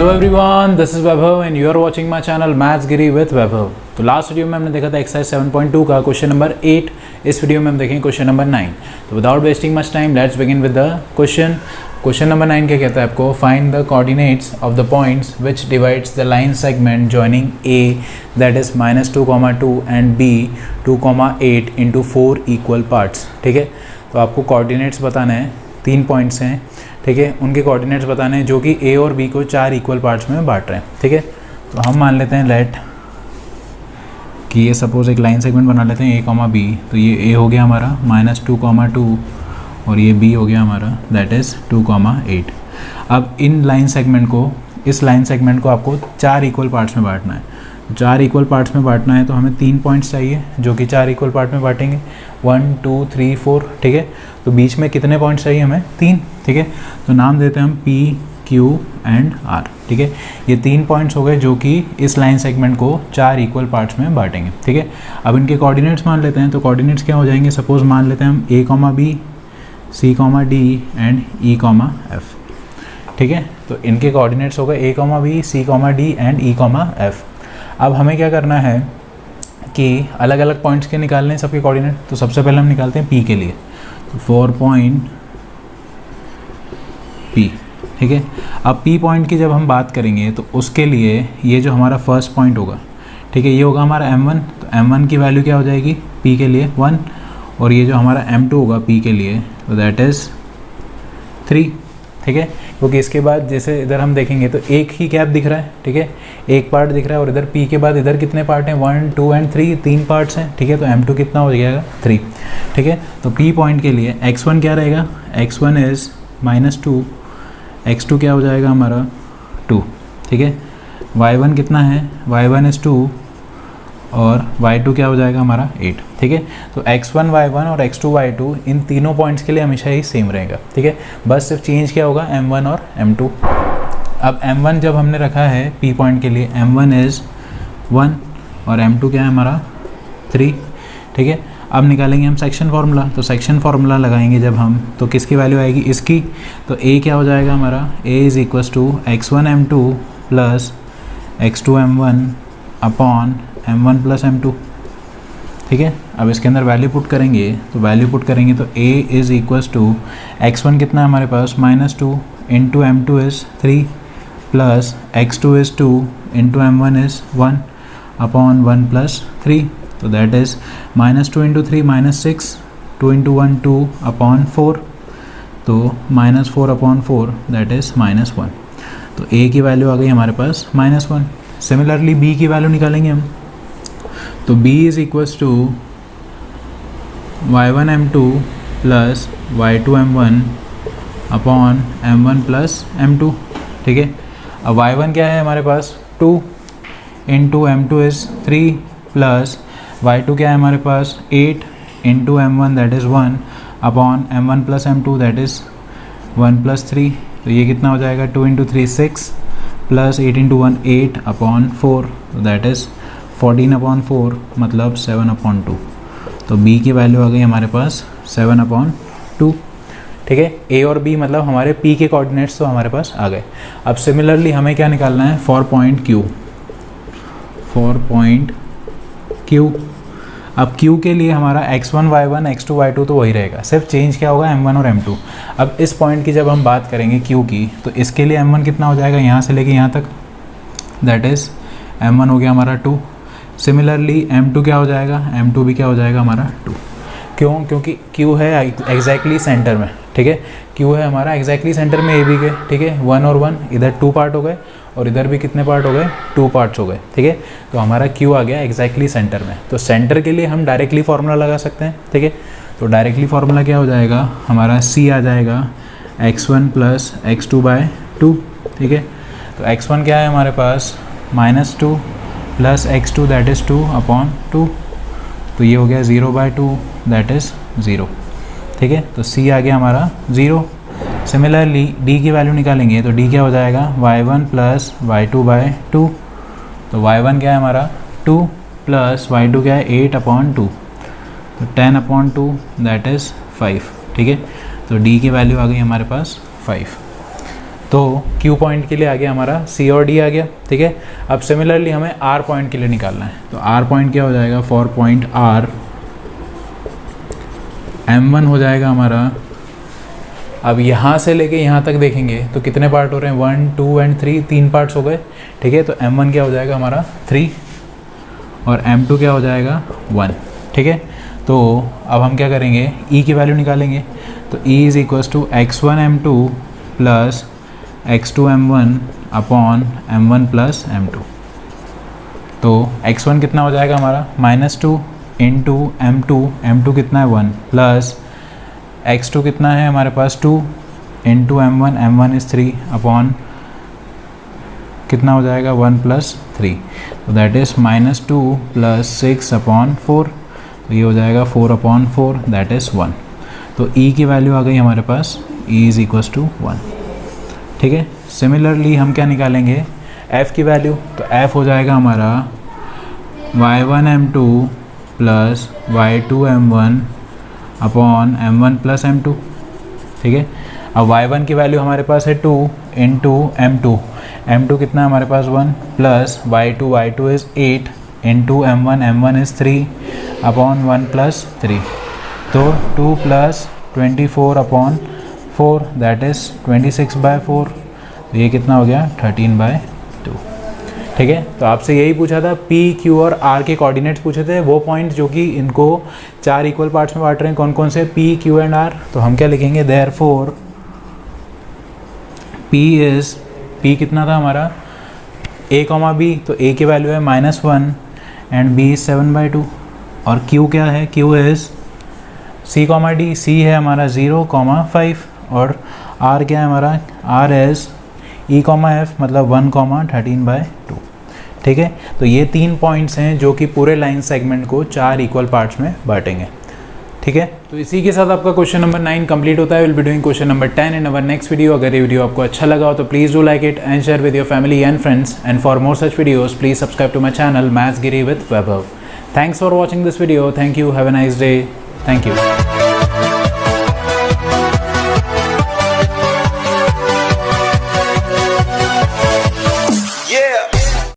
Hello everyone, this is Vaibhav and you are watching my channel maths Giri with Vaibhav. तो last video में हमने देखा था एक्सरसाइज 7.2 का क्वेश्चन नंबर 8। इस वीडियो में हम देखेंगे क्वेश्चन नंबर 9। तो without wasting much time let's begin with the question. Question number 9 क्या कहता है आपको? Find the coordinates of the points which divides the line segment joining A that is -2,2 and B 2,8 into 4 equal parts. ठीक है, तो आपको coordinates बताना है। 3 पॉइंट्स हैं, ठीक है, उनके कोऑर्डिनेट्स बताने हैं जो कि ए और बी को 4 इक्वल पार्ट्स में बांट रहे हैं। ठीक है, तो हम मान लेते हैं लेट कि ये सपोज एक लाइन सेगमेंट बना लेते हैं a, b। तो ये a हो गया हमारा -2,2 और ये b हो गया हमारा दैट इज़ 2,8। अब इस लाइन सेगमेंट को आपको 4 इक्वल पार्ट्स में बांटना है। 4 इक्वल पार्ट्स में बांटना है तो हमें 3 पॉइंट्स चाहिए जो कि 4 इक्वल पार्ट में बांटेंगे, 1 2 3 4। ठीक है, तो बीच में कितने पॉइंट्स चाहिए हमें? 3। ठीक है, तो नाम देते हैं हम P, Q एंड R। ठीक है, ये 3 पॉइंट्स हो गए जो कि इस लाइन सेगमेंट को 4 इक्वल पार्ट्स में बांटेंगे। ठीक है, अब इनके कोऑर्डिनेट्स मान लेते हैं। तो कोऑर्डिनेट्स क्या हो जाएंगे? सपोज मान लेते हैं हम A, B, C, D and E, F। ठीक है, तो इनके कोऑर्डिनेट्स हो गए A, B, C, D and E, F। अब हमें क्या करना है कि अलग अलग पॉइंट्स के निकालने हैं सबके कोऑर्डिनेट। तो सबसे पहले हम निकालते हैं P के लिए। तो 4 पॉइंट P। ठीक है, अब P पॉइंट की जब हम बात करेंगे तो उसके लिए ये जो हमारा फर्स्ट पॉइंट होगा, ठीक है, ये होगा हमारा M1। तो M1 की वैल्यू क्या हो जाएगी P के लिए? 1। और ये जो हमारा M2 होगा P के लिए तो दैट इज़ 3। ठीक है, क्योंकि इसके बाद जैसे इधर हम देखेंगे तो एक ही गैप दिख रहा है। ठीक है, एक पार्ट दिख रहा है और इधर P के बाद इधर कितने पार्ट हैं? 1 2 एंड 3, 3 पार्ट्स हैं। ठीक है, तो M2 कितना हो जाएगा? 3। ठीक है, तो P पॉइंट के लिए x1 क्या रहेगा? x1 इज़ -2, x2 क्या हो जाएगा हमारा? 2। ठीक है, y1 कितना है? y1 इज़ 2 और y2 क्या हो जाएगा हमारा? 8। ठीक है, तो x1 y1 और x2 y2 इन तीनों पॉइंट्स के लिए हमेशा ही सेम रहेगा। ठीक है, बस सिर्फ चेंज क्या होगा? m1 और m2। अब m1 जब हमने रखा है p पॉइंट के लिए, m1 इज़ 1 और m2 क्या है हमारा? 3। ठीक है, अब निकालेंगे हम सेक्शन फार्मूला। तो सेक्शन फार्मूला लगाएंगे जब हम, तो किसकी वैल्यू आएगी? इसकी। तो a क्या हो जाएगा हमारा? a is equals to x1 m2 plus x2 m1 upon m1 plus m2। ठीक है, अब इसके अंदर वैल्यू पुट करेंगे। तो वैल्यू पुट करेंगे तो a is equals to x1 कितना है हमारे पास? -2 into m2 is 3 plus x2 is 2 into m1 is 1 upon 1 plus 3। तो that is -2 into 3 -6, 2 into 1 2 upon 4। तो -4 अपॉन 4 दैट इज़ -1। तो a की वैल्यू आ गई हमारे पास -1। सिमिलरली b की वैल्यू निकालेंगे हम। तो b is equals to y1 m2 plus y2 m1 upon m1 plus m2। ठीक है, अब y1 क्या है हमारे पास? 2 into m2 is 3 plus y2 क्या है हमारे पास? 8 into m1 that is 1 upon m1 plus m2 that is 1 plus 3। तो ये कितना हो जाएगा? 2 into 3 6 plus 8 into 1 8 upon 4 that is 14 upon 4 मतलब 7 अपॉन 2। तो b की वैल्यू आ गई हमारे पास 7 अपॉन 2। ठीक है, a और b मतलब हमारे p के कोऑर्डिनेट्स तो हमारे पास आ गए। अब सिमिलरली हमें क्या निकालना है? For point q। अब q के लिए हमारा x1 y1 x2 y2 तो वही रहेगा, सिर्फ चेंज क्या होगा? m1 और m2। अब इस पॉइंट की जब हम बात करेंगे q की, तो इसके लिए m1 कितना हो जाएगा यहाँ से लेके यहाँ तक? दैट इज़ m1 हो गया हमारा 2। सिमिलरली m2 क्या हो जाएगा? m2 भी क्या हो जाएगा हमारा? 2। क्यों? क्योंकि q है एग्जैक्टली सेंटर में। ठीक है, q है हमारा एग्जैक्टली सेंटर में ab के। ठीक है, 1 और 1 इधर 2 पार्ट हो गए और इधर भी कितने पार्ट हो गए? 2 पार्ट्स हो गए। ठीक है, तो हमारा q आ गया एग्जैक्टली सेंटर में। तो सेंटर के लिए हम डायरेक्टली फार्मूला लगा सकते हैं। ठीक है, तो डायरेक्टली फार्मूला क्या हो जाएगा हमारा? c आ जाएगा x1 प्लस x2/2। ठीक है, तो x1 क्या है हमारे पास? -2 plus x2 that is 2 upon 2। तो ये हो गया 0/2 दैट इज़ 0। ठीक है, तो c आ गया हमारा 0। सिमिलरली d की वैल्यू निकालेंगे तो d क्या हो जाएगा? y1 plus y2/2। तो y1 क्या है हमारा? 2 प्लस y2 क्या है? 8 अपॉन 2। तो 10 अपॉन 2 दैट इज़ 5। ठीक है, तो d की वैल्यू आ गई हमारे पास 5। तो Q पॉइंट के लिए आ गया हमारा C और D आ गया, ठीक है। अब सिमिलरली हमें R पॉइंट के लिए निकालना है, तो R पॉइंट क्या हो जाएगा, फॉर पॉइंट R M1 हो जाएगा हमारा। अब यहाँ से लेके यहाँ तक देखेंगे तो कितने पार्ट हो रहे हैं, 1 2 एंड 3, 3 पार्ट्स हो गए, ठीक है। तो M1 क्या हो जाएगा हमारा 3 और M2 क्या हो जाएगा 1, ठीक है। तो अब हम क्या करेंगे, E की वैल्यू निकालेंगे। तो E is equals to x1m2 plus x2m1 upon m1 plus m2। तो x1 कितना हो जाएगा हमारा -2 इंटू m2 कितना है 1 प्लस x2 कितना है हमारे पास 2 इंटू m1 इज़ 3 अपॉन कितना हो जाएगा 1 प्लस 3, तो दैट इज़ -2 प्लस 6 अपॉन 4, तो ये हो जाएगा 4 अपॉन 4 दैट इज़ 1। तो E की वैल्यू आ गई हमारे पास, E इज़ इक्वल्स टू 1, ठीक है। सिमिलरली हम क्या निकालेंगे, F की वैल्यू। तो F हो जाएगा हमारा y1m2 plus y2m1 upon m1 plus m2, ठीक है। अब y1 की वैल्यू हमारे पास है 2 इंटू m2 कितना है हमारे पास 1 plus y2 is 8 into m1 is 3 upon 1 plus 3, तो 2 प्लस 24 अपॉन 4 दैट इज़ 26/4, तो ये कितना हो गया 13/2, ठीक है। तो आपसे यही पूछा था, P Q और R के कोऑर्डिनेट्स पूछे थे, वो पॉइंट जो कि इनको 4 इक्वल पार्ट्स में बांट रहे हैं, कौन कौन से, P Q एंड R। तो हम क्या लिखेंगे, देयरफॉर P कितना था हमारा A, B, तो A की वैल्यू है -1 एंड B इज़ 7/2, और Q क्या है, Q is C, D, C है हमारा 0, 5, और R क्या है हमारा, R इज़ E, F मतलब 1, 13/2, ठीक है। तो ये 3 पॉइंट्स हैं जो कि पूरे लाइन सेगमेंट को 4 इक्वल पार्ट्स में बांटेंगे, ठीक है। तो इसी के साथ आपका क्वेश्चन नंबर 9 कंप्लीट होता है। Will be doing question number 10 in our next video. अगर ये वीडियो आपको अच्छा लगा हो तो please do like it and share with your family and friends, and for more such videos please subscribe to my channel maths Giri with Vaibhav. Thanks for watching this video. Thank you. Have a nice day. Thank you.